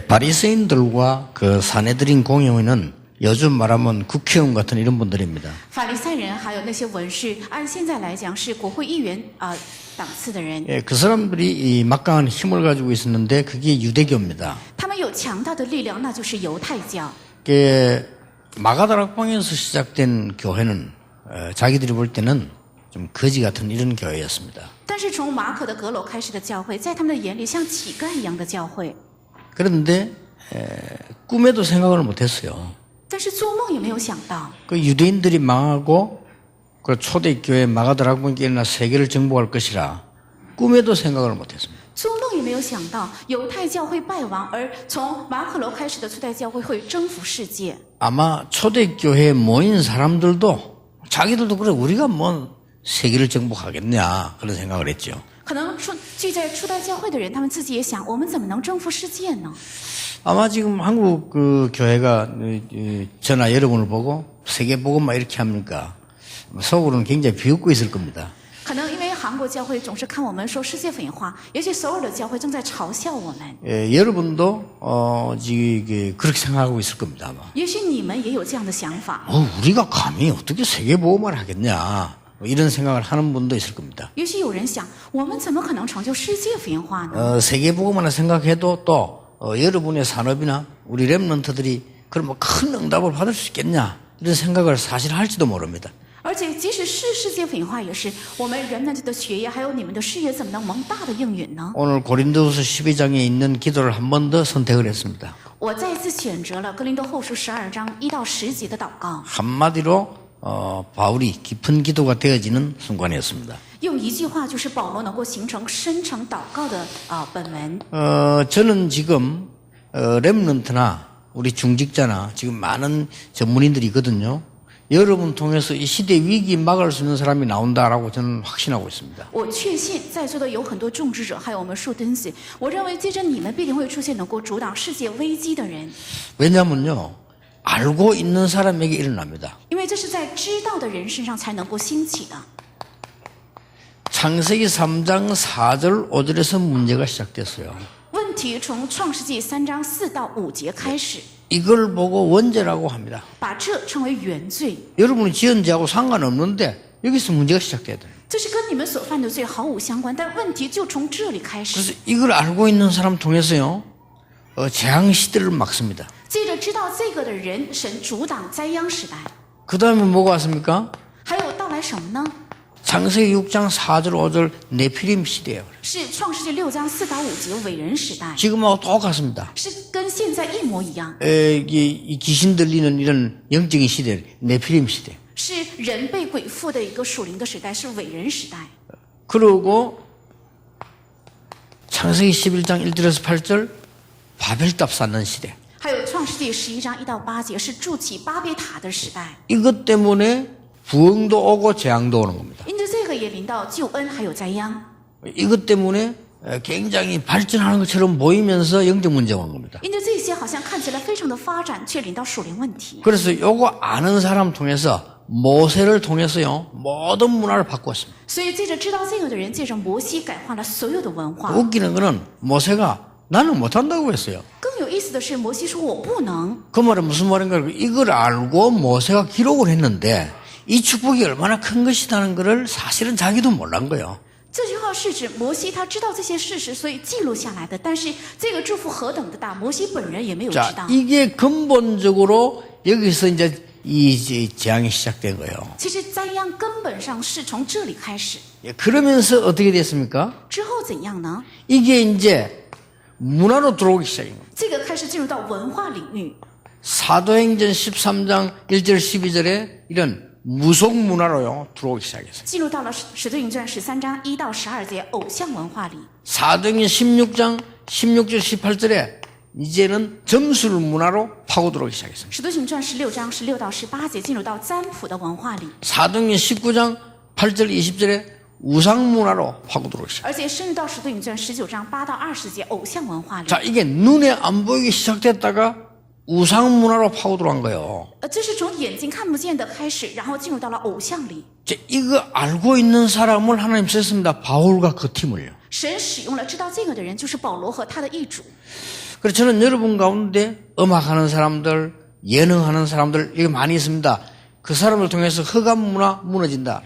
바리새인들과 그 사내들인 공회는 요즘 말하면 국회의원 같은 이런 분들입니다. 法利赛人还有那些文士，按现在来讲是国会议员档次的人， 그 사람들이 이 막강한 힘을 가지고 있었는데 그게 유대교입니다. 他们有强大的力量，那就是犹太教。 마가다락방에서 시작된 교회는 자기들이 볼 때는 좀 거지 같은 이런 교회였습니다. 但是从马可的阁楼开始的教会，在他们的眼里像乞丐一样的教会， 그런데 꿈에도 생각을 못했어요. 但是做梦也没有想到， 그 유대인들이 망하고 그 초대교회 마가다락방에 일어나 세계를 정복할 것이라 꿈에도 생각을 못했습니다. 做梦也没有想到犹太教会败亡，而从马可楼开始的初代教会会征服世界。 아마 초대교회에 모인 사람들도 자기들도 그래 우리가 뭐 세계를 정복하겠냐 그런 생각을 했죠. 可能聚在初代教会的人，他们自己也想，我们怎么能征服世界呢？ 아마 지금 한국 그 교회가 저나 여러분을 보고 세계 복음만 이렇게 합니까? 속으로는 굉장히 비웃고 있을 겁니다. 可能因为韩国教会总是看我们说世界福音化，也许首尔的教会正在嘲笑我们。 여러분도 지금 그렇게 생각하고 있을 겁니다. 아마. 也许你们也有这样的想法。 우리가 감히 어떻게 세계 복음을 하겠냐? 이런 생각을 하는 분도 있을 겁니다. 也许有人想，我们怎么可能成就世界福音化呢？ 세계 복음을 생각해도 또 여러분의 산업이나 우리 랩런트들이 그런 뭐 큰 응답을 받을 수 있겠냐? 이런 생각을 사실 할지도 모릅니다. 而且即使是世界福音化，也是我们人们的学业还有你们的事业怎么能蒙大的应允呢？ 오늘 고린도후서 12장에 있는 기도를 한 번 더 선택을 했습니다. 我再一次选择了哥林多后书12章1到10节的祷告， 한마디로 바울이 깊은 기도가 되어지는 순간이었습니다. 用一句话就是保罗能够形成深层祷告的本门。 저는 지금 랩런트나 우리 중직자나 지금 많은 전문인들이 있거든요. 여러분 통해서 이 시대 위기 막을 수 있는 사람이 나온다라고 저는 확신하고 있습니다. 我确信在座的有很多种植者，还有我们树墩子。我认为接着你们必定会出现能够阻挡世界危机的人， 왜냐하면요. 알고 있는 사람에게 일어납니다. 因为这是在知道的人身上才能够兴起的。 창세기 3장 4절 5절에서 문제가 시작됐어요. 问题从创世纪3章4到5节开始， 이걸 보고 원죄라고 합니다. 把这称为原罪。 여러분이 지은 죄하고 상관없는데 여기서 문제가 시작돼야 돼요. 这是跟你们所犯的罪毫无相关，但问题就从这里开始。 그래서 이걸 알고 있는 사람 통해서요. 재앙 시대를 막습니다. 借着知道这个的人，神阻挡灾殃时代。 그 다음에 뭐가 왔습니까? 还有到来什么呢？ 창세기 6장 4절 5절 네피림 시대예요. 是创世纪6章4到5节伟人时代， 지금하고 똑같습니다. 是跟现在一模一样， 이 귀신 들리는 이런 영적인 시대, 네피림 시대. 是人被鬼附的一个属灵的时代，是伟人时代。 그리고 창세기 11장 1절에서 8절 바벨탑 쌓는 시대. 还有创世纪11章1到8节，是筑起巴别塔的时代。 이것 때문에 부흥도 오고 재앙도 오는 겁니다. 因着这个也临到救恩还有灾殃， 이것 때문에 굉장히 발전하는 것처럼 보이면서 영적 문제가 오는 겁니다. 因着这些好像看起来非常的发展，却临到属灵问题。 그래서 요거 아는 사람 통해서 모세를 통해서요 모든 문화를 바꾸었습니다. 所以借着知道这个的人，借着摩西改化了所有的文化。 웃기는 거는 모세가 나는 못한다고 했어요. 更有意思的是，摩西说我不能。 그 말은 무슨 말인가? 이걸 알고 모세가 기록을 했는데 이 축복이 얼마나 큰 것이라는 것을 사실은 자기도 몰란 거예요. 这句话是指摩西他知道这些事实，所以记录下来的。但是这个祝福何等的大，摩西本人也没有知 자, 道。 이게 근본적으로 여기서 이제 이 재앙이 시작된 거예요. 其实灾殃根本上是从这里开始， 그러면서 어떻게 됐습니까? 之后怎样呢？ 이게 이제 문화로 들어오기 시작인 겁니다. 这个开始进入到文化领域。 사도행전 13장 1절 12절에 이런 무속 문화로요 들어오기 시작했어요. 进入到了使徒行传13章1到12节偶像文化里。 사도행전 16장 16절 18절에 이제는 점술 문화로 파고 들어오기 시작했어요. 使徒行传16章16到18节进入到占卜的文化里， 사도행전 19장 8절 20절에 우상 문화로 파고 들어오기 시작. 而且深入到使徒行传19章8到20节偶像文化里。 자, 이게 눈에 안 보이기 시작됐다가 우상 문화로 파고 들어간 거예요. 这是从眼睛看不见的开始，然后进入到了偶像里。 이제 이거 알고 있는 사람을 하나님 썼습니다. 바울과 그 팀을요. 神使用了知道这个的人，就是保罗和他的义主。 그래서 저는 여러분 가운데 음악하는 사람들, 예능하는 사람들 이게 많이 있습니다. 그 사람을 통해서 흑암 문화 무너진다.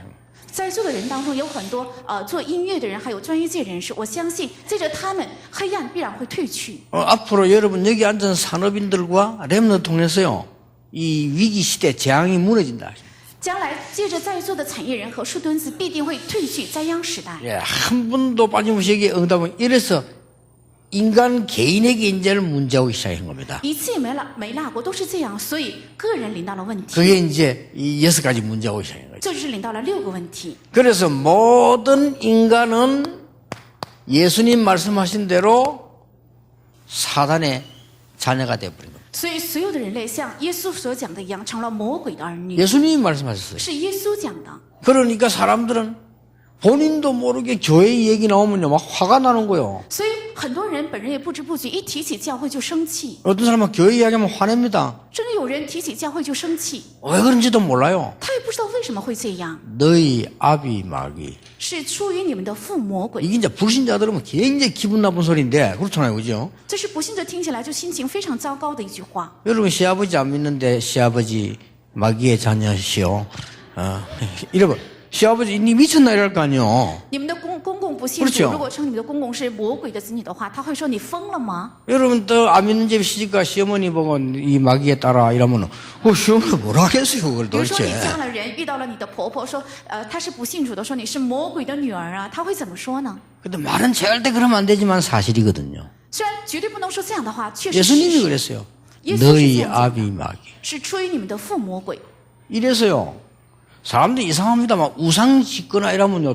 在座的人当中有很多做音乐的人，还有专业界人士。我相信借着他们，黑暗必然会退去。 앞으로 여러분 여기 앉은 산업인들과 렘넌트 통해서요, 이 위기 시대 재앙이 무너진다. 将来借着在座的产业人和树墩子，必定会退去灾殃时代。 예, 한 번도 빠짐없이 여기 응답은 이래서 인간 개인에게 이제는 문제오기 시작한 겁니다. 一次也没落过，都是这样，所以个人领到了问题， 그게 이제 이 6가지 문제가 오기 시작한 거죠. 这就是领到了6个问题。 그래서 모든 인간은 예수님 말씀하신 대로 사단의 자녀가 되어버린 겁니다. 所以所有的人类像耶稣所讲的一样，成了魔鬼的儿女， 예수님이 말씀하셨어요. 是耶稣讲的。 그러니까 사람들은 본인도 모르게 교회 얘기 나오면요, 막 화가 나는 거예요. 所以很多人本人也不知不觉一提起教会就生气， 어떤 사람은 교회 이야기하면 화냅니다. 甚至有人提起教会就生气， 왜 그런지도 몰라요. 他也不知道为什么会这样， 너희 아비 마귀. 是出于你们的父魔鬼。 이게 이제 불신자들은 굉장히 기분 나쁜 소리인데 그렇잖아요, 그죠? 这是不信者听起来就心情非常糟糕的一句话。 여러분 시아버지 안 믿는데 시아버지 마귀의 자녀시오. 이러면 시아버지 니 미쳤나 이럴 거 아니요. 你们的公公不信 그렇죠 主，如果称你们的公公是魔鬼的子女的话，他会说你疯了吗？ 여러분 또 안 믿는 집 시집가 시어머니 보고 이 마귀에 따라 이러면은 시어머니 뭐라 하겠어요, 그걸 比如说你 도대체. 嫁了人，遇到了你的婆婆说，她是不信主的，说你是魔鬼的女儿啊，她会怎么说呢？ 근데 말은 절대 그러면 안 되지만 사실이거든요. 虽然绝对不能说这样的话，确实是 예수님이 事实， 그랬어요. 예수님이 너희 그랬어요. 아비 마귀. 是出于你们的父魔鬼。 이래서요. 사람들이 이상합니다만 우상 짓거나 이러면요,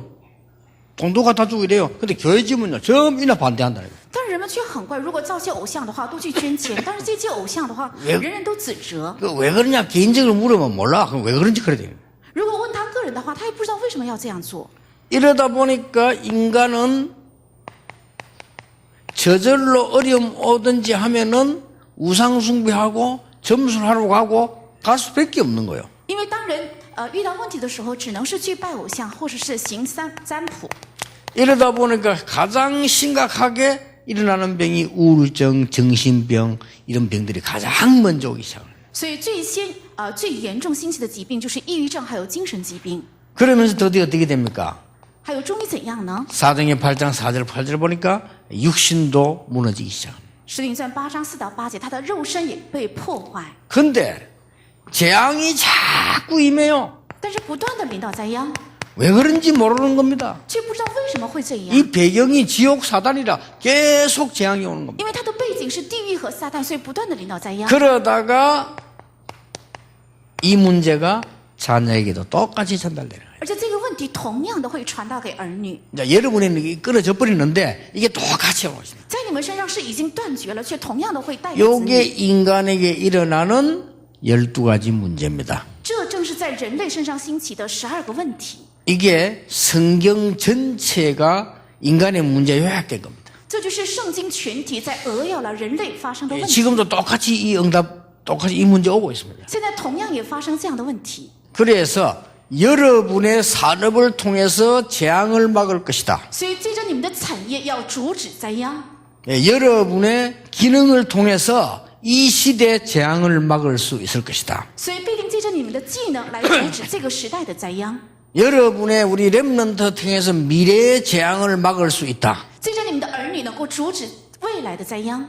돈도 갖다 주고 이래요. 근데 교회 지면요, 전부이나 반대한다. 但是人们却很怪，如果造些偶像的话，都去捐钱；但是这些偶像的话，人人都指责。 왜 그러냐 개인적으로 물으면 몰라. 그럼 왜 그런지 그래야 돼요. 如果问他个人的话，他也不知道为什么要这样做。 이러다 보니까 인간은 저절로 어려움 오든지 하면은 우상 숭배하고 점수를 하러 가고 갈 수밖에 없는 거예요. 因为当人遇到问题的时候，只能是去拜偶像，或者是行占卜。 이러다 보니까 가장 심각하게 일어나는 병이 우울증, 정신병 이런 병들이 가장 먼저 오기 시작합니다. 所以最严重兴起的疾病就是抑郁症，还有精神疾病。 그러면서 드디어 어떻게 됩니까? 还有终于怎样呢？ 사도행전 8장 4절 8절 보니까 육신도 무너지기 시작합니다. 使徒行传8章4到8节，他的肉身也被破坏， 근데 재앙이 자꾸 임해요. 但是不断的临到灾殃， 왜 그런지 모르는 겁니다. 却不知道为什么会这样。 이 배경이 지옥 사단이라 계속 재앙이 오는 겁니다. 因为它的背景是地狱和撒旦，所以不断的临到灾殃。 그러다가 이 문제가 자녀에게도 똑같이 전달되는 거예요. 而且这个问题同样的会传到给儿女， 이제 여러분에는 이게 끊어져 버리는데 이게 똑같이 오고 있습니다. 在你们身上是已经断绝了，却同样的会带给子 이게 女。 인간에게 일어나는 12가지 문제입니다. 这正是在人类身上兴起的12个问题。 이게 성경 전체가 인간의 문제에 요약된 겁니다. 这就是圣经全体在扼要了人类发生的问题。 지금도 똑같이 이 응답, 똑같이 이 문제 오고 있습니다. 现在同样也发生这样的问题。 그래서 여러분의 산업을 통해서 재앙을 막을 것이다. 所以借着你们的产业要阻止灾殃， 여러분의 기능을 통해서 이 시대 재앙을 막을 수 있을 것이다. 所以必定借着你们的技能来阻止这个时代的灾殃， 여러분의 우리 렘넌트 통해서 미래의 재앙을 막을 수 있다. 借着你们的儿女能够阻止未来的灾殃。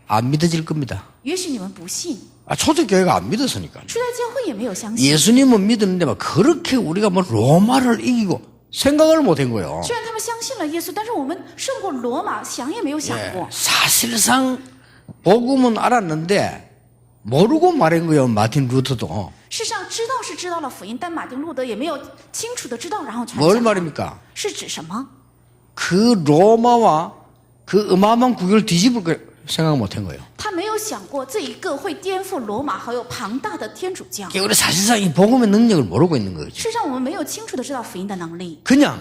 안 믿어질 겁니다. 也许你们不信， 초대교회가 안 믿었으니까. 初代教会也没有相信。 예수님은 믿었는데 막 그렇게 우리가 뭐 로마를 이기고 생각을 못한 거예요. 虽然他们相信了耶稣，但是我们胜过罗马，想也没有想过。 사실상 복음은 알았는데 모르고 말한 거예요. 마틴 루터도. 事实上知道是知道了福音，但马丁路德也没有清楚的知道，然后传 뭘 讲。 말입니까? 是指什么？ 그 로마와 그 어마어마한 국교를 뒤집을 거 생각 못한 거예요. 他没有想过这一个会颠覆罗马还有庞大的天主教。 우리 사실상 이 복음의 능력을 모르고 있는 거죠. 事实上，我们没有清楚的知道福音的能力， 그냥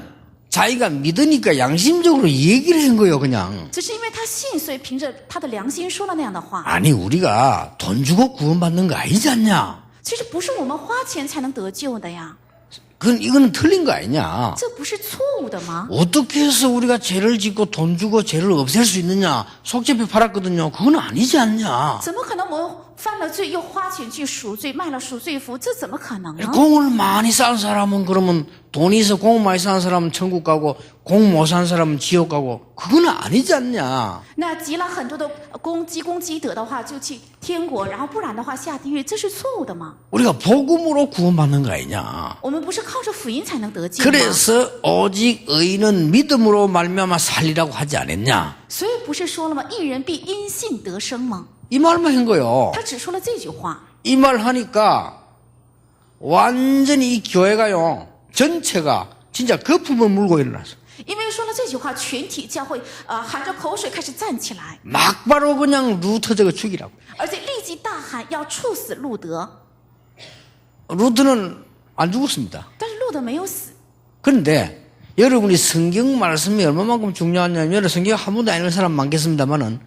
자기가 믿으니까 양심적으로 얘기를 한 거예요. 그냥. 只是因为他信，所以凭着他的良心说了那样的话。 아니 우리가 돈 주고 구원받는 거 아니지 않냐? 其实不是我们花钱才能得救的呀， 이거는 틀린 거 아니냐? 这不是错误的吗？ 어떻게 해서 우리가 죄를 짓고 돈 주고 죄를 없앨 수 있느냐? 속죄비 팔았거든요. 그건 아니지 않냐. 怎么可能我犯了罪又花钱去赎罪，卖了赎罪服？这怎么可能呢？ 공을 많이 쌓은 사람은 그러면 돈이 있어 공 많이 쌓은 사람은 천국 가고 공 못 쌓은 사람은 지옥 가고 그건 아니지 않냐. 那积了很多的积功积德的话，就去天国，然后不然的话下地狱，这是错误的吗？ 우리가 복음으로 구원받는 거 아니냐. 我们不是靠着福音才能得救吗？ 그래서 오직 의인은 믿음으로 말미암아 살리라고 하지 않았냐. 所以不是说了吗？义人必因信得生吗？ 이 말만 한 거요. 他只说了这句话。 이 말 하니까 완전히 이 교회가요 전체가 진짜 거품을 물고 일어났어. 因为说了这句话，全体教会含着口水开始站起来， 막바로 그냥 루터 저거 죽이라고. 而且立即大喊要处死路德。 루터는 안 죽었습니다. 但是路德没有死。 그런데 여러분이 성경 말씀이 얼마만큼 중요하냐면 여러분 성경 한 번도 안 읽은 사람 많겠습니다만은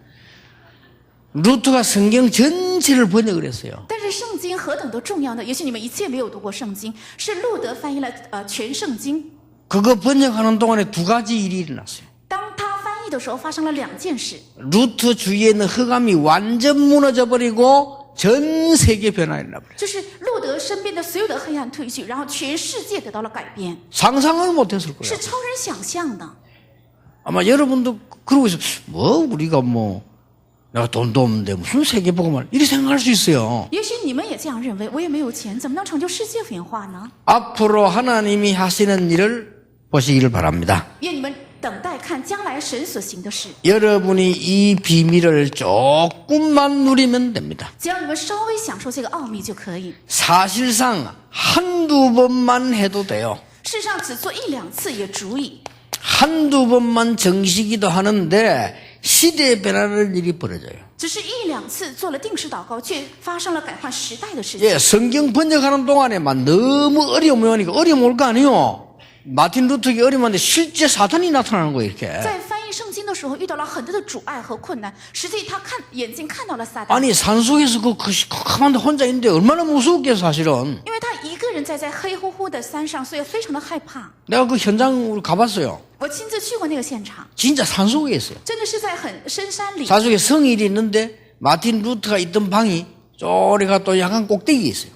루터가 성경 전체를 번역을 했어요. 但是圣经何等的重要呢？也许你们一次也没有读过圣经，是路德翻译了全圣经。 그거 번역하는 동안에 두 가지 일이 일어났어요. 当他翻译的时候，发生了两件事。 루터 주위에 있는 흑암이 완전 무너져 버리고 전 세계 변화가 일어나 버렸어요. 就是路德身边的所有的黑暗退去，然后全世界得到了改变， 상상을 못했을 거예요. 是超人想象的。 아마 여러분도 그러고 있어요. 뭐 우리가 뭐 내가 돈도 없는데 무슨 세계복음을 이렇게 생각할 수 있어요. 也许你们也这样认为，我也没有钱，怎么能成就世界文化呢？ 앞으로 하나님이 하시는 일을 보시기를 바랍니다. 愿你们等待看将来神所行的事。 여러분이 이 비밀을 조금만 누리면 됩니다. 只要你们稍微享受这个奥秘就可以。 사실상 한두 번만 해도 돼요. 事实上，只做一两次也足以。 한두 번만 정시기도 하는데 시대에 변하는 일이 벌어져요. 只是一两次做了定时祷告，却发生了改换时代的事情。 예, 성경 번역하는 동안에만 너무 어려움이 오니까 어려움 올 거 아니에요. 마틴 루터가 어려운데 실제 사탄이 나타나는 거예요, 이렇게. 在翻译圣经的时候，遇到了很多的阻碍和困难，实际他眼睛看到了撒旦， 아니 산속에서 그 컴한데 혼자 있는데 얼마나 무서웠겠어 사실은. 因为他一个人在黑乎乎的山上，所以非常的害怕。 내가 그 현장으로 가봤어요. 我亲自去过那个现场， 진짜 산속에 있어요. 真的是在很深山里。 산속에 성일이 있는데 마틴 루터가 있던 방이 쪼리가 또 약간 꼭대기에 있어요.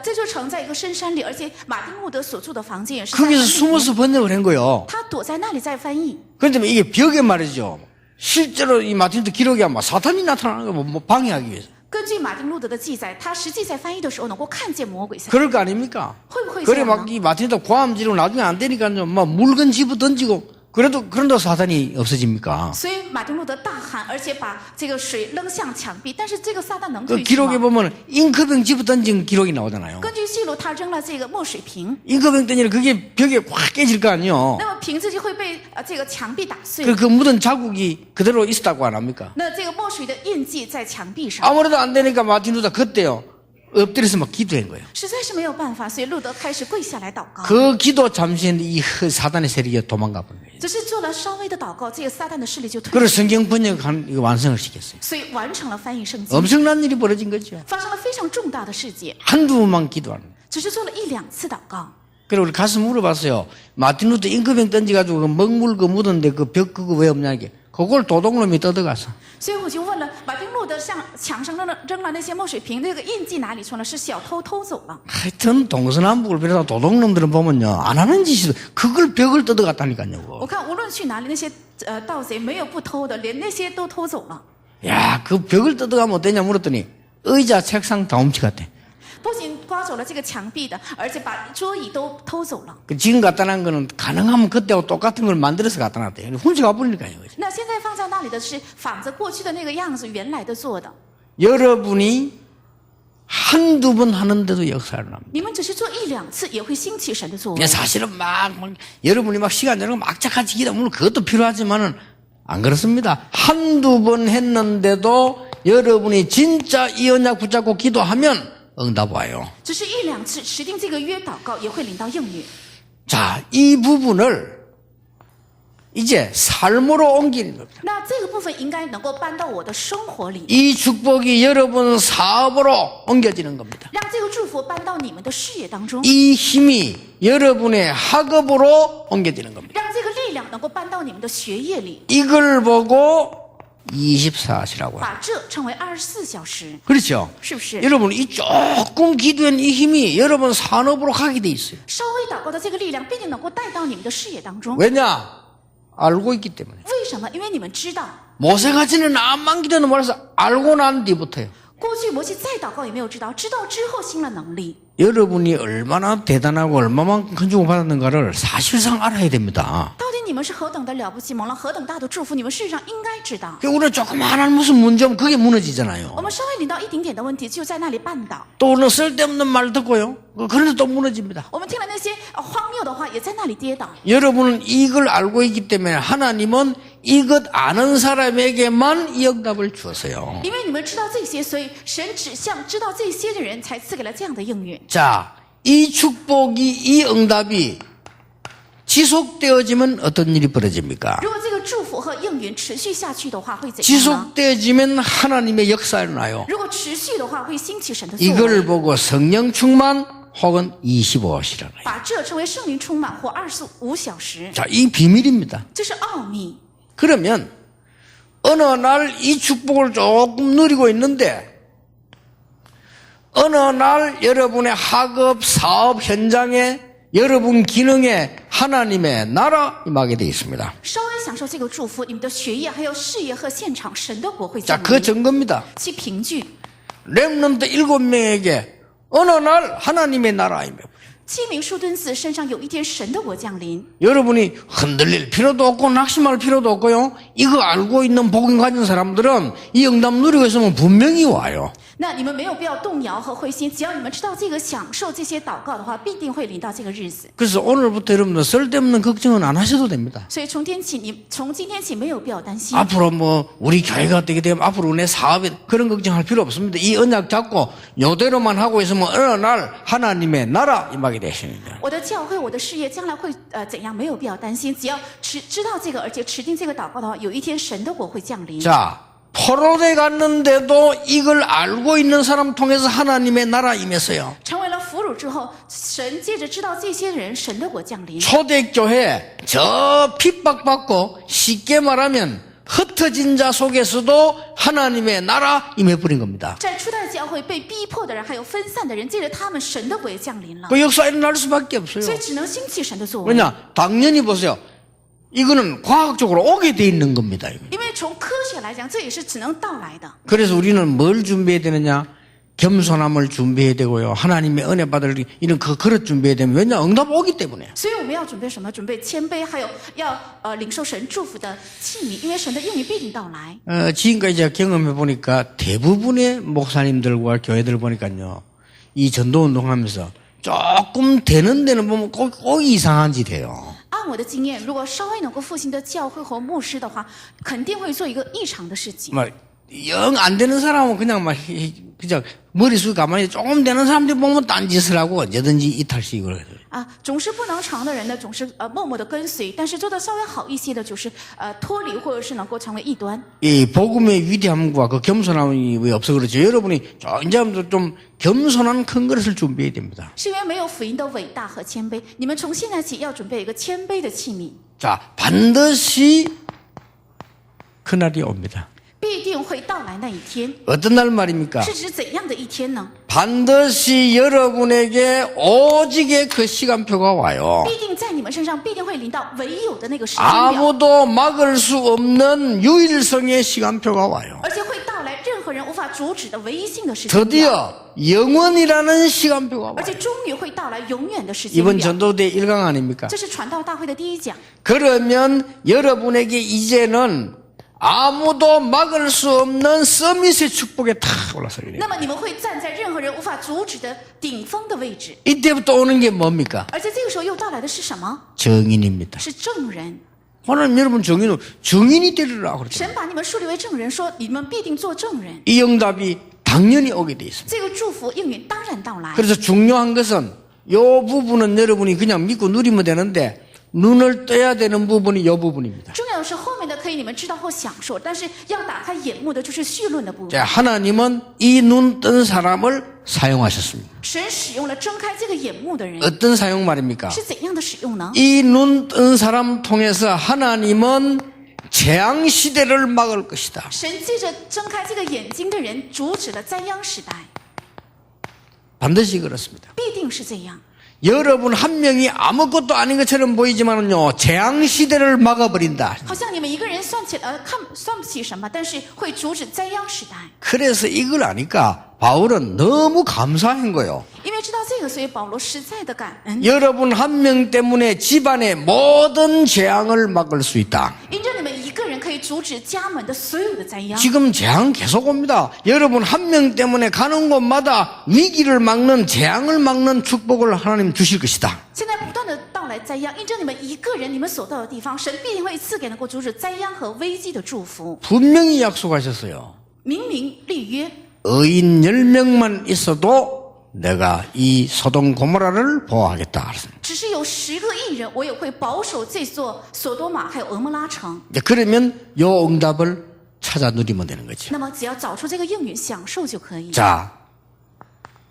这座城在一个深山里，而且马丁路德所住的房间也是在 거기서 很里面 숨어서 번역을 한 거예요. 他躲在那里在翻译。 그런데 이게 벽에 말이죠. 실제로 이 마틴 루터 기록이 아마 사탄이 나타나는 거 뭐 방해하기 위해서. 根据马丁路德的记载，他实际在翻译的时候能够看见魔鬼在。 그럴 거 아닙니까? 会不会这 그래 样呢？ 막 이 마틴 루터 고함 지르고 나중에 안 되니까요. 막 물건 집어 던지고 그런다고 사탄이 없어집니까? 所以马丁路德大喊，而且把这个水扔向墙壁，但是这个撒旦能 그 退去 기록에 吗？ 보면 잉크병 집어 던진 기록이 나오잖아요. 根据记录，他扔了这个墨水瓶， 잉크병 던지면 그게 벽에 확 깨질 거 아니에요. 那么瓶子就会被这个墙壁打碎。 그 묻은 자국이 그대로 있었다고 안 합니까? 那这个墨水的印记在墙壁上， 아무래도 안 되니까 마틴 루터 그때요. 엎드려서 막 기도한 거예요. 实在是没有办法，所以路德开始跪下来祷告。 그 기도 잠시 했는데 이 사단의 세력이 도망가 버린 거예요. 只是做了稍微的祷告，这个撒旦的势力就退 그래서 去， 성경 번역한 이거 완성을 시켰어요. 所以完成了翻译圣经， 엄청난 일이 벌어진 거죠. 发生了非常重大的事件。 한두 번만 기도하는 거예요. 只是做了一两次祷告。 그래서 우리 가서 물어봤어요. 마틴 루터 잉크병 던져가지고 그 먹물 그 묻었는데 그 벽 그거 왜 없냐 이게. 그걸 도둑놈이 뜯어가서. 所以我就问了马丁路德向墙上扔了那些墨水瓶，那个印记哪里去了？是小偷偷走了。 하여튼 동서남북을 비롯한 도둑놈들은 보면요. 안 하는 짓이 그걸 벽을 뜯어갔다니까요. 我看无论去哪里，那些盗贼没有不偷的，连那些都偷走了。 야, 그 벽을 뜯어가면 어떠냐 물었더니 의자 책상 다 훔쳐갔대. 不仅刮走了这个墙壁的，而且把桌椅都偷走了。 그 지금 갖다 놓은 거는 가능하면 그때하고 똑같은 걸 만들어서 갖다 놨대요. 훔쳐가 버리니까요. 那现在放在那里的是仿着过去的那个样子，原来的做的。 여러분이 한두 번 하는데도 역사를 합니다. 你们只是做一两次，也会兴起神的作为。 사실은 막 여러분이 막 시간 내는 막 착같이 기도 물론 그것도 필요하지만은 안 그렇습니다. 한두 번 했는데도 여러분이 진짜 이 언약 붙잡고 기도하면 응답 와요. 只是一两次持定这个约祷告，也会领到应允。 자, 이 부분을 이제 삶으로 옮기는 겁니다. 那这个部分应该能够搬到我的生活里， 이 축복이 여러분 사업으로 옮겨지는 겁니다. 让这个祝福搬到你们的事业当中， 이 힘이 여러분의 학업으로 옮겨지는 겁니다. 让这个力量能够搬到你们的学业里。 이걸 보고 24시라고. 把这称为24小时， 그렇죠? 是不是？ 여러분, 이 조금 기도한 이 힘이 여러분 산업으로 가게 돼 있어요. 稍微祷告的这个力量，必定能够带到你们的视野当中。 왜냐? 알고 있기 때문에. 为什么？因为你们知道， 모세가 지는 암만 기도는 몰라서 알고 난 뒤부터요. 过去摩西再祷告也没有知道，知道之后新了能力。 여러분이 얼마나 대단하고 얼마만큼 큰 축복 받았는가를 사실상 알아야 됩니다. 到底你们是何等的了不起，蒙了何等大的祝福，你们事实上应该知道。 우리는 조그마한 무슨 문제면 그게 무너지잖아요. 我们稍微领到一丁点的问题，就在那里绊倒。 또 어느 쓸데없는 말 듣고요. 그런데 또 무너집니다. 我们听了那些荒谬的话，也在那里跌倒。 여러분은 이걸 알고 있기 때문에 하나님은 이것 아는 사람에게만 이 응답을 주었어요. 因为你们知道这些，所以神只向知道这些的人才赐给了这样的应允。 자, 이 축복이 이 응답이 지속되어지면 어떤 일이 벌어집니까? 如果这个祝福和应允持续下去的话，会怎样呢？ 지속되어지면 하나님의 역사가 일어나요. 如果持续的话，会兴起神的作 이걸 为， 보고 성령 충만 혹은 25시라는 거예요. 把这称为圣灵充满或25小时， 자, 이 비밀입니다. 这是奥秘。 그러면 어느 날 이 축복을 조금 누리고 있는데 어느 날 여러분의 학업, 사업 현장에 여러분 기능에 하나님의 나라 임하게 되어 있습니다. 稍微享受这个祝福，你们的学业还有事业和现场，神的国会 자, 降 그 临。 증거입니다. 其凭据， 렘넌트 7명에게 어느 날 하나님의 나라 임해. 7名树墩子身上有一天神的国降临。 여러분이 흔들릴 필요도 없고 낙심할 필요도 없고요. 이거 알고 있는 복음 가진 사람들은 이 응답 누리고 있으면 분명히 와요. 那你们没有必要动摇和灰心，只要你们知道这个享受这些祷告的话，必定会临到这个日子。 그래서 오늘부터 여러분들 쓸데없는 걱정은 안 하셔도 됩니다. 所以从今天起没有必要担心。 앞으로 뭐 우리 교회가 어떻게 되면 앞으로 내 사업에 그런 걱정할 필요 없습니다. 이 언약 잡고 요대로만 하고 있으면 어느 날 하나님의 나라 임하게 되십니다. 我的教会，我的事业将来会怎样？没有必要担心，只要知道这个，而且持定这个祷告的话，有一天神的国会降临。 자, 포로돼 갔는데도 이걸 알고 있는 사람 통해서 하나님의 나라 임했어요. 成为了俘虏之后，神借着知道这些人，神的国降临。 초대교회 저 핍박받고 쉽게 말하면 흩어진 자 속에서도 하나님의 나라 임해버린 겁니다. 在初代教会被逼迫的人，还有分散的人，借着他们，神的国也降临了。 그 역사 일어날 수밖에 없어요. 所以只能兴起神的作为。 왜냐? 당연히 보세요. 이거는 과학적으로 오게 돼 있는 겁니다. 因为从科学来讲，这也是只能到来的。 그래서 우리는 뭘 준비해야 되느냐? 겸손함을 준비해야 되고요. 하나님의 은혜 받을 이런 그 그릇 준비해야 되면 왜냐? 응답 오기 때문에. 所以我们要准备什么？准备谦卑，还有要领受神祝福的器皿，因为神的应允必定到来。 지금까지 제가 경험해 보니까 대부분의 목사님들과 교회들 보니까요. 이 전도운동 하면서 조금 되는 데는 보면 꼭 이상한 짓 해요. 按我的经验，如果稍微能够复兴的教会和牧师的话，肯定会做一个异常的事情。 영 안 되는 사람은 그냥 그냥 머리숱 가만히 조금 되는 사람들 보면 딴짓을 하고 언제든지 이탈식을 해요. 总是不能长的人呢，总是默默的跟随；但是做的稍微好一些的，就是脱离或者是能够成为异端。 이 복음의 위대함과 그 겸손함이 왜 없어 그렇죠? 여러분이 이제부터 좀 겸손한 큰 그릇을 준비해야 됩니다. 是因为没有福音的伟大和谦卑，你们从现在起要准备一个谦卑的器皿。 자, 반드시 그날이 옵니다. 必定会到来那一天。 어떤 날 말입니까? 是指怎样的一天呢？ 반드시 여러분에게 오직의 그 시간표가 와요. 必定在你们身上，必定会临到唯有的那个时间表， 아무도 막을 수 없는 유일성의 시간표가 와요. 而且会到来任何人无法阻止的唯一性的时间表， 드디어 영원이라는 시간표가 而 와요. 且终于会到来永远的时间 이번 表。 전도대 1강 아닙니까? 这是传道大会的第一讲。 그러면 여러분에게 이제는 아무도 막을 수 없는 서밋의 축복에 탁 올라서게 돼요. 那么你们会站在任何人无法阻止的顶峰的位置， 이때부터 오는 게 뭡니까? 而且这个时候又到来的是什么？ 정인입니다. 是证人。 하나님 여러분 정인이 되리라 그랬죠. 神把你们树立为证人，说你们必定做证人。 이 응답이 당연히 오게 돼 있습니다. 这个祝福应允当然到来。 그래서 중요한 것은 이 부분은 여러분이 그냥 믿고 누리면 되는데 눈을 떠야 되는 부분이 이 부분입니다. 重要的是后面的可以你们知道或享受，但是要打开眼目的就是绪论的部分。 자, 하나님은 이 눈 뜬 사람을 사용하셨습니다. 神使用了睁开这个眼目的人， 어떤 사용 말입니까? 是怎样的使用呢？ 이 눈 뜬 사람 통해서 하나님은 재앙 시대를 막을 것이다. 神借着睁开这个眼睛的人，阻止了灾殃时代， 반드시 그렇습니다. 必定是这样。 여러분 한 명이 아무것도 아닌 것처럼 보이지만은요, 재앙 시대를 막아버린다. 好像你们一个人算不起什么，但是会阻止灾殃时代。 그래서 이걸 아니까 바울은 너무 감사한 거예요. 因为知道这个，所以保罗实在的感恩。 여러분 한 명 때문에 집안의 모든 재앙을 막을 수 있다. 因着你们一个人可以阻止家门的所有的灾殃。 지금 재앙 계속 옵니다. 여러분 한 명 때문에 가는 곳마다 위기를 막는, 재앙을 막는 축복을 하나님 주실 것이다. 现在不断的到来灾殃，因着你们一个人，你们所到的地方，神必定会赐给能够阻止灾殃和危机的祝福。 분명히 약속하셨어요. 明明立约， 의인 10명만 있어도 내가 이 소돔 고모라를 보호하겠다. 只是有10个义人，我也会保守这座索多玛还有俄摩拉城。 이제 그러면 요 응답을 찾아 누리면 되는 거죠. 那么只要找出这个应允，享受就可以， 자,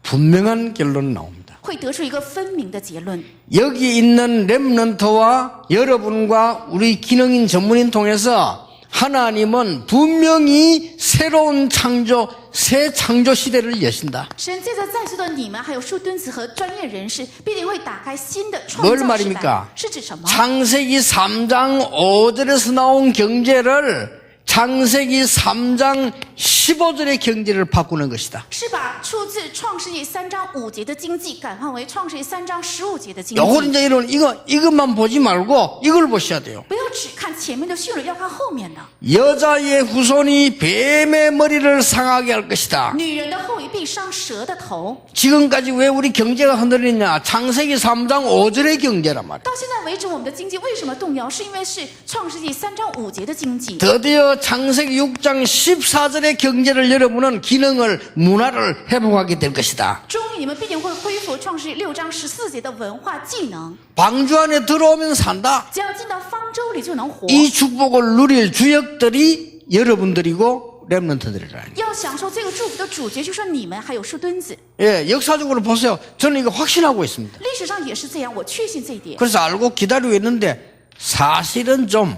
분명한 결론이 나옵니다. 会得出一个分明的结论。 여기 있는 렘넌트와 여러분과 우리 기능인 전문인 통해서 하나님은 분명히 새로운 창조, 새 창조 시대를 여신다. 神借着在座的你们，还有树墩子和专业人士，必定会打开新的创 뭘 造时 말입니까 代。是指什么？ 창세기 3장 5절에서 나온 경제를 창세기 3장 15절의 경제를 바꾸는 것이다. 是把出自创世纪3章5节的经济改换为创世纪3章15节的经 요걸 济。 이제 이것만 보지 말고 이걸 보셔야 돼요. 不要只看前面的序论，要看后面的。 여자의 후손이 뱀의 머리를 상하게 할 것이다. 女人的后裔必伤蛇的头。 지금까지 왜 우리 경제가 흔들리냐? 창세기 3장 5절의 경제란 말이에요. 到现在为止，我们的经济为什么动摇？是因为是创世纪3章5节的经济。 드디어 창세기 6장 14절의 경제를 여러분은 기능을, 문화를 회복하게 될 것이다. 终于，你们必定会恢复创世纪6章14节的文化技能。 방주 안에 들어오면 산다. 只要进到方舟里就能活。 이 축복을 누릴 주역들이 여러분들이고 렘넌트들이라. 要享受这个祝福的主角就是你们，还有树墩子。 예, 역사적으로 보세요. 저는 이거 확신하고 있습니다. 历史上也是这样，我确信这一点。 그래서 알고 기다리고 있는데 사실은 좀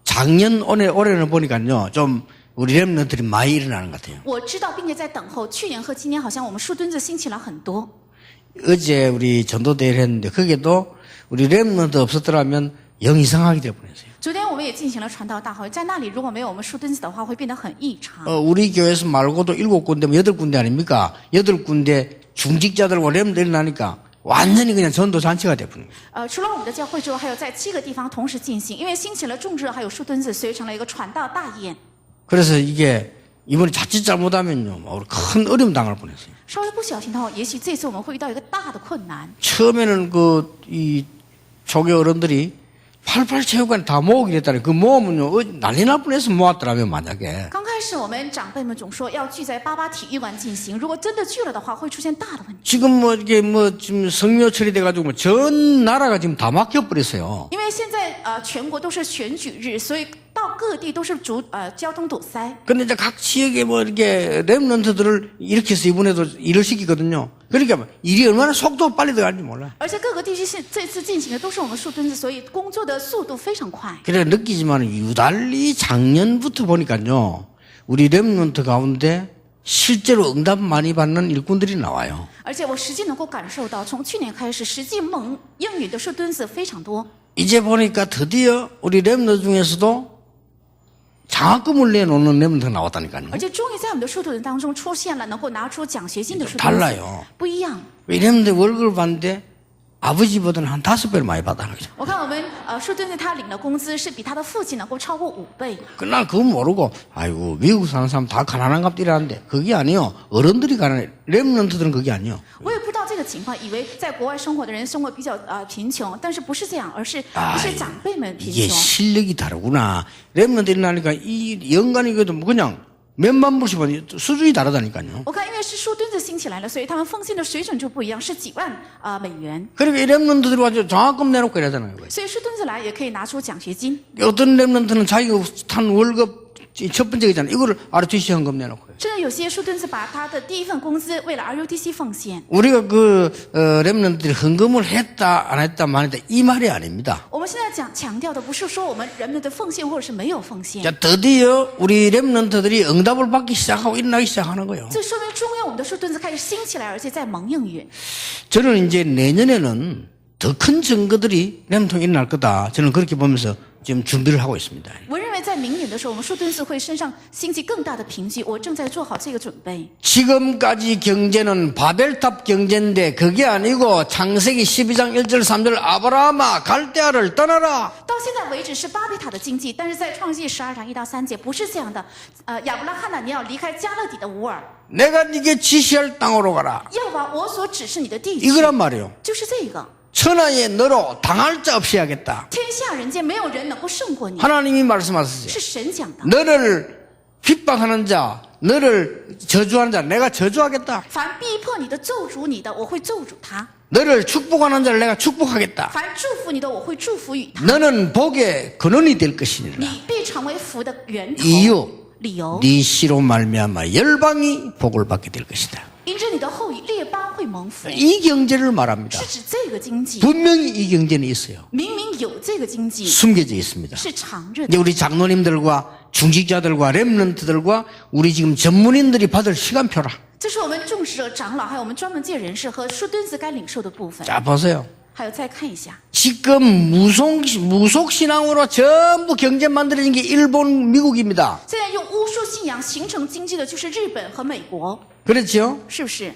작년 올해는 보니까요, 좀 우리 렘넌트들이 많이 일어나는 것 같아요. 我知道，并且在等候。去年和今年好像我们树墩子兴起了很多。 어제 우리 전도대회를 했는데 거기에도 우리 렘넌트 없었더라면 영 이상하게 될 뻔했어요. 昨天我们也进行了传道大会，在那里如果没有我们树墩子的话，会变得很异常。 우리 교회에서 말고도 7군데, 8군데 아닙니까? 8군데 중직자들과 렘넌트 일어나니까 완전히 그냥 전도 잔치가 돼버린 거예요. 除了我们的教会之后，还有在7个地方同时进行，因为兴起了众志还有树墩子，所以成了一个传道大宴。 그래서 이게 이번에 자칫 잘못하면요, 우리 큰 어려움 당할 뻔했어요. 稍微不小心的话，也许这次我们会遇到一个大的困难。 처음에는 이 조교 어른들이 88 체육관 다 모으기로 했다니 그 모으면요, 난리 날 뻔해서 모았더라면 만약에. 刚开始我们长辈们总说要聚在88体育馆进行，如果真的聚了的话，会出现大的问题。 지금 이게 지금 성묘 처리돼가지고 전 나라가 지금 다 막혀버렸어요. 因为现在全国都是选举日，所以到各地都是交通堵塞。 근데 이제 각 지역에 이렇게 렘넌트들을 이렇게 해서 이번에도 일을 시키거든요. 그러니까 일이 얼마나 속도 빨리 들어가는지 몰라. 而且各个地区这次进行的都是我们树墩子，所以工作的速度非常快。 그래 느끼지만 유달리 작년부터 보니까요, 우리 렘넌트 가운데 실제로 응답 많이 받는 일꾼들이 나와요. 而且我实际能够感受到，从去年开始，实际应允的树墩子非常多。 이제 보니까 드디어 우리 렘넌트 중에서도 장학금을 내놓는 렘넌트가 나왔다니까요. 而且终于在我们的树墩子当中出现了能够拿出奖学金的树墩子， 달라요. 不一样。 렘넌트 월급을 받는데 아버지보다는 한 5배를 많이 받아는 거죠. 我看我们树墩子他领的工资是比他的父亲能够超过5倍。 난 그거 모르고 아이고 미국 사는 사람 다 가난한 갑질하는데 그게 아니요. 어른들이 가난해. 렘넌트들은 그게 아니요. 我也不知道这个情况，以为在国外生活的人生活比较贫穷，但是不是这样，而是一些长辈们贫 이게 穷。 실력이 다르구나. 렘넌트 일어나니까 이 연간이 그래도 그냥 몇만 불씩 받는 수준이 다르다니까요. 我看因为是树墩子兴起来了，所以他们奉献的水准就不一样，是几万美元。 그러니까 이 렘넌트들이 와서 장학금 내놓고 이러잖아요. 所以树墩子来也可以拿出奖学金。 어떤 렘넌트는 자기가 탄 월급 첫 번째 있잖아요. 이거를 ROTC 헌금 내놓고요. 真的有些树墩子把他的第一份工资为了 RUTC 奉献。 우리가 렘넌트들이 헌금을 했다 안 했다 말했다 이 말이 아닙니다. 我们现在强调的不是说我们人们的奉献或者是没有奉献， 자, 드디어 우리 렘넌트들이 응답을 받기 시작하고 일어나기 시작하는 거예요. 这说明中央我们的树墩子开始兴起来，而且在蒙应允。 저는 이제 내년에는 더 큰 증거들이 렘넌트에 일어날 거다. 저는 그렇게 보면서 지금 준비를 하고 있습니다. 我认为在明年的时候，我们树墩子会身上兴起更大的凭据，我正在做好这个准备。 지금까지 경제는 바벨탑 경제인데 그게 아니고 창세기 12장 1절 3절 아브라함아 갈대아를 떠나라. 到现在为止是巴比塔的经济，但是在创世纪12章1到3节不是这样的。亚伯拉罕呐，你要离开加勒底的乌尔， 내가 네게 지시할 땅으로 가라. 要往我所指示你的地区。 이거란 말이에요. 就是这个， 천하에 너로 당할 자 없이 하겠다. 天下人间没有人能够胜过你， 하나님이 말씀하셨어요. 是神讲的。 너를 핍박하는 자, 너를 저주하는 자 내가 저주하겠다. 凡逼迫你的、咒诅你的，我会咒诅他； 너를 축복하는 자를 내가 축복하겠다. 凡祝福你的，我会祝福与他。 너는 복의 근원이 될 것이니라. 你必成为福的源头。 이유 理由， 네 씨로 말미암아 열방이 복을 받게 될 것이다. 因着你的后裔，列邦会蒙福。 이 경제를 말합니다. 是指这个经济， 분명히 이 경제는 있어요. 明明有这个经济， 숨겨져 있습니다. 是常着的。 이제 우리 장로님들과 중직자들과 렘넌트들과 우리 지금 전문인들이 받을 시간표라. 这是我们重视者、长老，还有我们专门界人士和树墩子该领受的部分。 자, 보세요. 还有再看一下， 지금 무속신앙으로 전부 경제 만들어진 게 일본, 미국입니다. 现在用巫术信仰形成经济的就是日本和美国， 그렇죠? 是不是？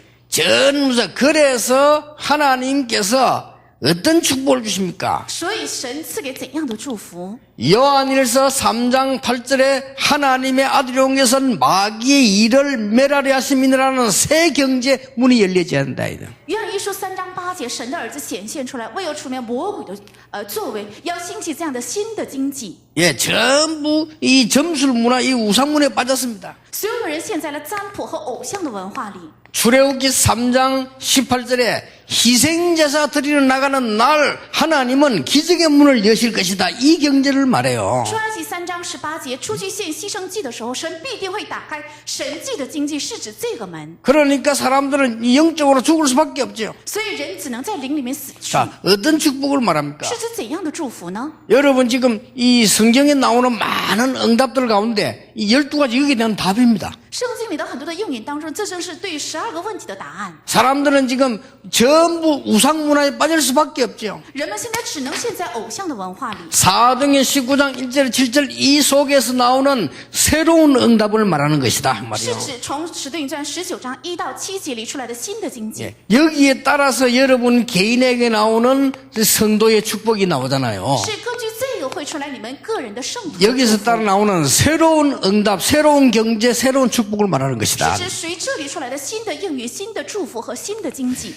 그래서 하나님께서 어떤 축복을 주십니까? 所以神赐给怎样的祝福？ 요한일서 3장 8절에 하나님의 아들이 온 것은 마귀의 일을 멸하려 하심이라는 새 경제 문이 열려져야 한다. 约翰一书3章8节，神的儿子显现出来，为有除灭魔鬼的作为，要兴起这样的新的经济。 예, 전부 이 점술 문화, 이 우상 문화에 빠졌습니다. 所有的人陷在了占卜和偶像的文化里。 출애굽기 3장 18절에 희생제사 드리러 나가는 날 하나님은 기적의 문을 여실 것이다. 이 경제를 말해요. 出埃及3章18节，出去献牺牲祭的时候，神必定会打开神迹的经济，是指这个门。 그러니까 사람들은 영적으로 죽을 수밖에 없죠. 所以人只能在灵里面死去。 자, 어떤 축복을 말합니까? 是指怎样的祝福呢？ 여러분 지금 이 성경에 나오는 많은 응답들 가운데 이 12가지 여기에 대한 답입니다. 圣经里的很多的应允当中，这正是对12个问题的答案。 사람들은 지금 전부 우상 문화에 빠질 수밖에 없죠. 人们现在只能陷在偶像的文化里。 사도행전 19장 1절 7절 이 속에서 나오는 새로운 응답을 말하는 것이다. 是 말이에요. 指从使徒行传19章1到7节里出来的新的经济。 여기에 따라서 여러분 개인에게 나오는 성도의 축복이 나오잖아요. 是根据这个会出来你们个人的圣福。 여기서 따라 나오는 새로운 응답, 새로운 경제, 새로운 축복을 말하는 것이다. 是指随这里出来的新的应允、新的祝福和新的经济，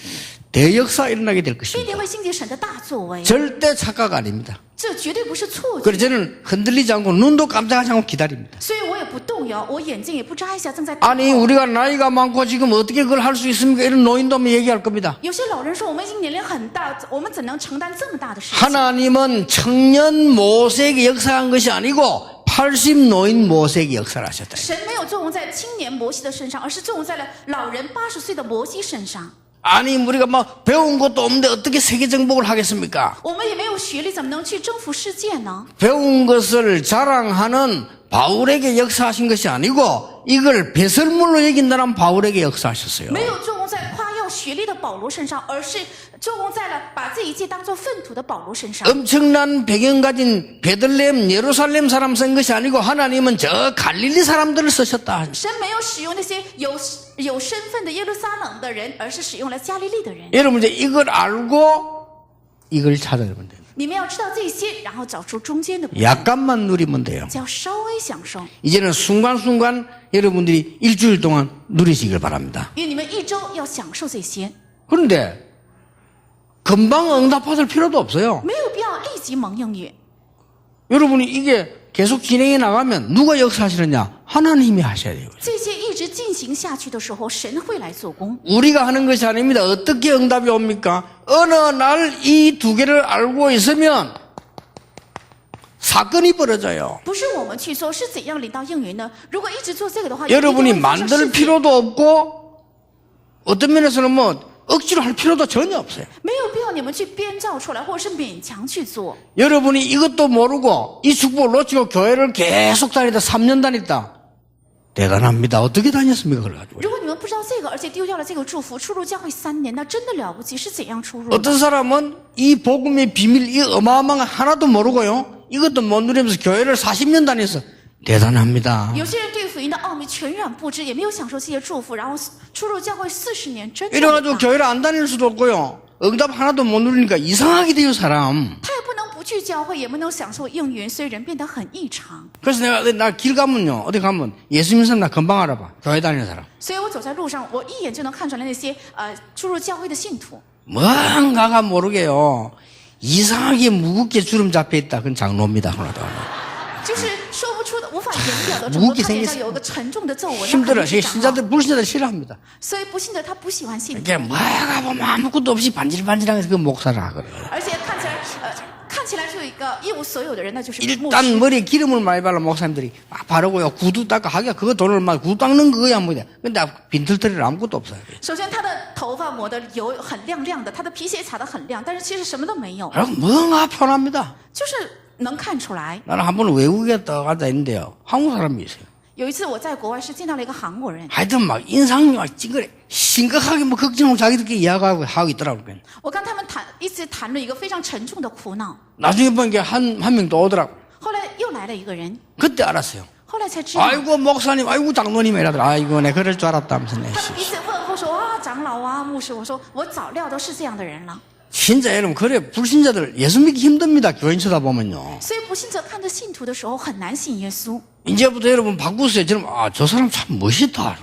대역사 일어나게 될 必 것입니다. 定会兴起神的大作为。 절대 착각 아닙니다. 这绝对不是错觉。 그래서 저는 흔들리지 않고 눈도 깜짝하지 않고 기다립니다. 所以我也不动摇，我眼睛也不眨一下，正在等候。 아니 우리가 나이가 많고 지금 어떻게 그걸 할 수 있습니까? 이런 노인도 한번 얘기할 겁니다. 有些老人说，我们已经年龄很大，我们怎能承担这么大的事情？ 하나님은 청년 모세에게 역사한 것이 아니고 80 노인 모세에게 역사를 하셨다. 神没有作用在青年摩西的身上，而是作用在了老人80岁的摩西身上。 아니 우리가 막 배운 것도 없는데 어떻게 세계 정복을 하겠습니까? 我们也没有学历，怎么能去征服世界呢？ 배운 것을 자랑하는 바울에게 역사하신 것이 아니고 이걸 배설물로 여긴다는 바울에게 역사하셨어요. 没有作用在夸耀学历的保罗身上，而是作用在了把这一切当作粪土的保罗身上。 엄청난 배경 가진 베들레헴 예루살렘 사람 쓴 것이 아니고 하나님은 저 갈릴리 사람들을 쓰셨다. 神没有使用那些有身份的耶路撒冷的人，而是使用了加利利的人。 여러분 이제 이걸 알고 이걸 찾아내면 돼요. 你们要知道这些，然后找出中间的部分， 약간만 누리면 돼요. 只要稍微享受。 이제는 순간순간 여러분들이 일주일 동안 누리시길 바랍니다. 因为你们一周要享受这些， 그런데 금방 응답받을 필요도 없어요. 没有必要立即蒙应允。 여러분이 이게 계속 진행해 나가면 누가 역사하시느냐? 하나님이 하셔야 돼요. 这些一直进行下去的时候，神会来做工。 우리가 하는 것이 아닙니다. 어떻게 응답이 옵니까? 어느 날 이 두 개를 알고 있으면 사건이 벌어져요. 不是我们去做，是怎样领到应允呢？如果一直做这个的话， 여러분이 一定会发生 만들 事情 필요도 없고 어떤 면에서는 뭐 억지로 할 필요도 전혀 없어요. 没有必要你们去编造出来，或者是勉强去做。 여러분이 이것도 모르고 이 축복을 놓치고 교회를 계속 다니다 3년 다녔다. 대단합니다. 어떻게 다녔습니까? 그래가지고 如果你们不知道这个，而且丢掉了这个祝福，出入教会3年，那真的了不起，是怎样出入的？ 어떤 사람은 이 복음의 비밀, 이 어마어마한 거 하나도 모르고요. 이것도 못 누리면서 교회를 40년 다녔어. 대단합니다. 有些人对福音的奥秘全然不知，也没有享受这些祝福，然后出入教会40年，真的很 이래가지고 大。 교회를 안 다닐 수도 없고요. 응답 하나도 못 누리니까 이상하게 돼요, 사람. 他也不能不去教会，也不能享受应允，所以人变得很异常。 그래서 나 길 가면요. 어디 가면 예수 믿는 사람 나 금방 알아봐. 교회 다니는 사람. 所以我走在路上，我一眼就能看出来那些出入教会的信徒。 뭔가가 모르게요. 이상하게 무겁게 주름 잡혀 있다. 그건 장로입니다. 하나도. 就是说不出的、无法言表的， 무겁게 他脸 생겼어. 上有一个沉重的皱纹，那肯 힘들어. 定是长老。 신자들, 불신자들 싫어합니다. 所以不信的他不喜欢信徒， 이게 뭐가 보면 아무것도 없이 반질반질하면서 그 목사를 하거든. 而且看起来就有一个一无所有的人，那就是牧 일단 师。 머리에 기름을 많이 발라 목사님들이 막 바르고요. 구두 닦아 하기가 그거 돈을 막 구두 닦는 그거야 뭐야. 근데 빈털터리는 아무것도 없어요. 首先，他的头发抹的油很亮亮的，他的皮鞋擦得很亮，但是其实什么都没有， 여러분 뭔가 편합니다. 就是能看出来。 나는 한 번 외국에 떠 앉아 있는데요. 한국 사람이 있어요. 有一次我在国外是见到了一个韩国人， 하여튼 막 인상이 막 찡그래. 심각하게 뭐 걱정하고 자기들끼리 이야기하고 하고 있더라고요. 我跟他们一直谈论一个非常沉重的苦恼。 나중에 보니까 한 명 또 오더라고. 后来又来了一个人， 그때 알았어요. 后来才知道， 아이고 목사님, 아이고 장로님 이라더라. 아이고 내 그럴 줄 알았다면서 내. 他们彼此问候说啊，长老啊，牧师，我说我早料都是这样的人了。 진짜 여러분 그래 불신자들 예수 믿기 힘듭니다. 교인 쳐다보면요. 所以不信者看着信徒的时候很难信耶稣。 이제부터 여러분 바꾸세요. 저는 저 사람 참 멋있다.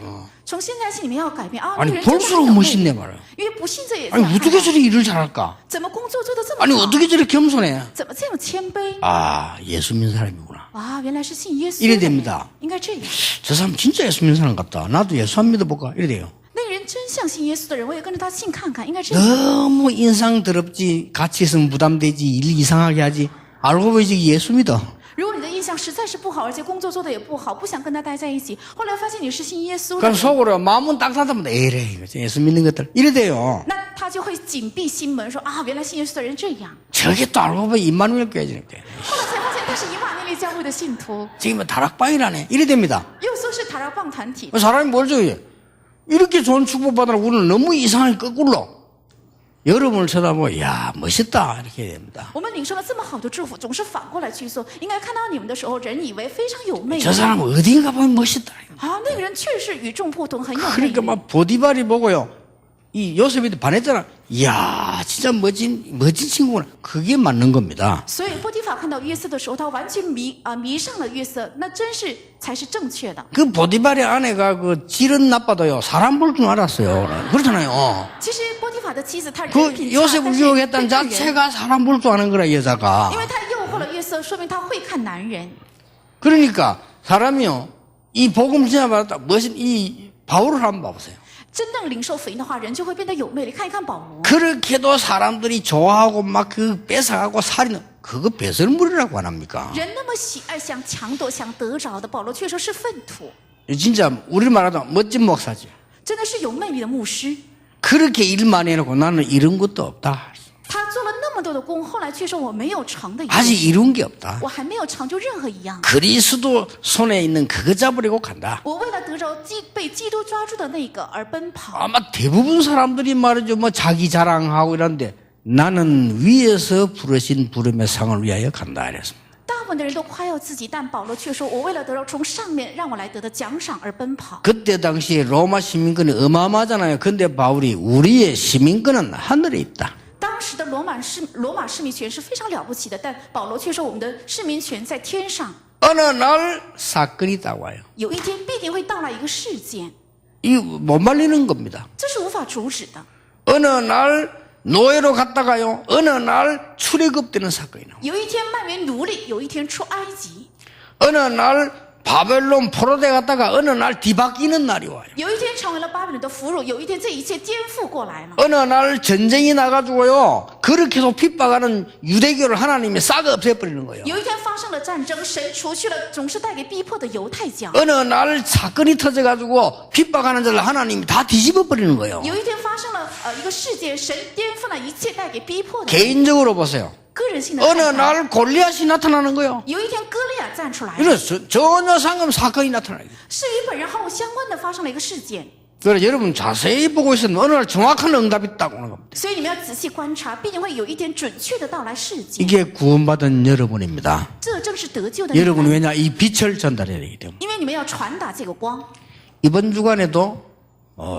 从现在起你们要改变啊，那 아니 个人真的很 볼수록 有魅 멋있네 力， 말이야. 因为不信者也这 아니 样看 어떻게 待。 저렇게 일을 잘할까? 怎么工作做得这么 아니 好？ 어떻게 저렇게 겸손해? 怎么这么谦卑？ 아 예수 믿는 사람이구나. 啊，原来是信耶稣 이래 的人。 됩니다. 应该这样。 저 사람 진짜 예수 믿는 사람 같다. 나도 예수 한 믿어볼까? 이래 돼요. 那个人真像信耶稣的人，我也跟着他信看看，应该这样。 너무 인상 더럽지 같이 있으면 부담되지 일 이상하게 하지 알고 보니 지금 예수 믿어. 如果你的印象实在是不好，而且工作做得也不好，不想跟他待在一起，后来发现你是信耶稣的 그럼 人， 속으로 마음은 딱 닫으면 에이래 이거 예수 믿는 것들 이래 돼요. 那他就会紧闭心门，说啊，原来信耶稣的人这样。 저게 또 알고 보니 임마누엘 교회지는 게 后来才发现他是以马内利教会的信徒， 지금 다락방이라네 이래 됩니다. 又说是塔拉棒团体。 사람이 뭘 저기 이렇게 좋은 축복받으라 우리는 너무 이상하게 거꾸로 여러분을 쳐다보고 야 멋있다 이렇게 해야 됩니다. 我们领受了这么好的祝福，总是反过来去做。应该看到你们的时候，人以为非常有魅力 저 사람 어딘가 보면 멋있다. 啊，那个人确实与众不同，很有魅 그러니까 力。 막 보디발이 보고요. 이 요셉이 반했잖아. 이야 진짜 멋진 친구구나. 그게 맞는 겁니다. 所以波提法看到约瑟的时候，他完全迷上了约瑟，那真是才是正确的。 그 보디발의 아내가 그 질은 나빠도요 사람 볼 줄 알았어요. 그렇잖아요. 其实波提法的妻子她人 그 品差， 요셉을 但是 유혹했다는 会看人， 자체가 사람 볼 줄 아는 거라 여자가. 因为他诱惑了约瑟，说明他会看男人。 그러니까 사람이요 이 복음 진짜 받았다 멋진 이 바울을 한번 봐보세요. 真正领受福音的话，人就会变得有魅力。看一看保罗， 그렇게도 사람들이 좋아하고 막 그 뺏어가고 살인은 그거 배설물이라고 안 합니까? 人那么喜爱想抢夺、想得着的，保罗却说是粪土， 진짜 우리 말하자면 멋진 목사지. 真的是有魅力的牧师。 그렇게 일 많이 해놓고 나는 이런 것도 없다. 他做了那么多的工，后来却说我没有成的一 아직 件， 이룬 게 없다. 我还没有成就任何一样。 그리스도 손에 있는 그거 잡으려고 간다. 我为了得着被基督抓住的那个而奔跑。 아마 대부분 사람들이 말이죠. 뭐 자기 자랑하고 이런데 나는 위에서 부르신 부름의 상을 위하여 간다 이랬습니다. 大部分的人都夸耀自己，但保罗却说：“我为了得到从上面让我来得的奖赏而奔跑。 그때 당시에 로마 시민권이 어마어마하잖아요. 근데 바울이 우리의 시민권은 하늘에 있다. ”当时的罗马市民权是非常了不起的，但保罗却说我们的市民权在天上。 어느 날 사건이 딱 와요. 有一天必定会到来一个事件， 이 못 말리는 겁니다. 这是无法阻止的。 어느 날 노예로 갔다가요. 어느 날 출애굽되는 사건이 나와요. 有一天卖为奴隶，有一天出埃及， 어느 날 바벨론 포로대 갔다가 어느 날 뒤바뀌는 날이 와요. 有一天成为了巴比伦的俘虏，有一天这一切颠覆过来了。 어느 날 전쟁이 나가지고요, 그렇게 계속 핍박하는 유대교를 하나님이 싹 없애버리는 거예요. 有一天发生了战争，神除去了总是带给逼迫的犹太教。 어느 날 사건이 터져가지고 핍박하는 자를 하나님이 다 뒤집어버리는 거예요. 有一天发生了一个事件，神颠覆了一切带给逼迫的。 개인적으로 보세요. 个人性的 어느 看法。 날 골리앗이 나타나는 거예요. 有一天歌利亚站出来了， 이래서 전혀 상관 사건이 나타나요. 是与本人毫无相关的发生了一个事件。 그래서 여러분 자세히 보고 있으면 어느 날 정확한 응답이 딱 오는 겁니다. 所以你们要仔细观察，必定会有一天准确的到来事件。 이게 구원받은 여러분입니다. 这正是得救的你 여러분 们， 왜냐? 이 빛을 전달해야 되기 때문에. 因为你们要传达这个光。 이번 주간에도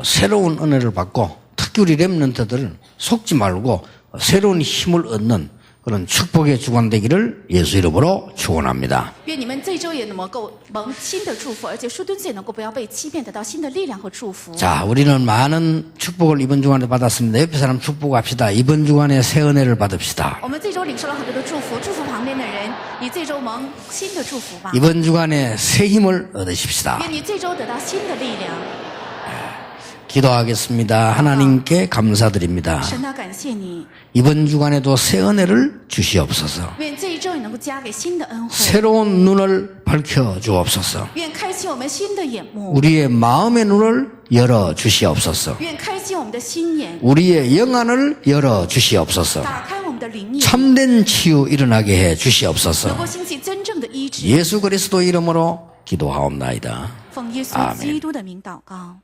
새로운 은혜를 받고 특별히 렘넌트들은 속지 말고 새로운 힘을 얻는 그런 축복의 주간 되기를 예수 이름으로 축원합니다. 愿你们这周也能够蒙新的祝福，而且树墩子也能够不要被欺骗，得到新的力量和祝福。 자, 우리는 많은 축복을 이번 주간에 받았습니다. 옆에 사람 축복합시다. 이번 주간에 새 은혜를 받읍시다. 我们这周领受了很多的祝福，祝福旁边的人，你这周蒙新的祝福吧。 이번 주간에 새 힘을 얻으십시다. 愿你这周得到新的力量。 기도하겠습니다. 하나님께 감사드립니다. 神啊，感谢你， 이번 주간에도 새 은혜를 주시옵소서. 愿这一周也能够加给新的恩惠， 새로운 눈을 밝혀 주옵소서. 愿开启我们新的眼目， 우리의 마음의 눈을 열어 주시옵소서. 愿开启我们的心眼， 우리의 영안을 열어 주시옵소서. 打开我们的灵眼， 참된 치유 일어나게 해 주시옵소서. 能够兴起真正的医治。 예수 그리스도 이름으로 기도하옵나이다. 奉耶稣 아멘 基督的名祷告。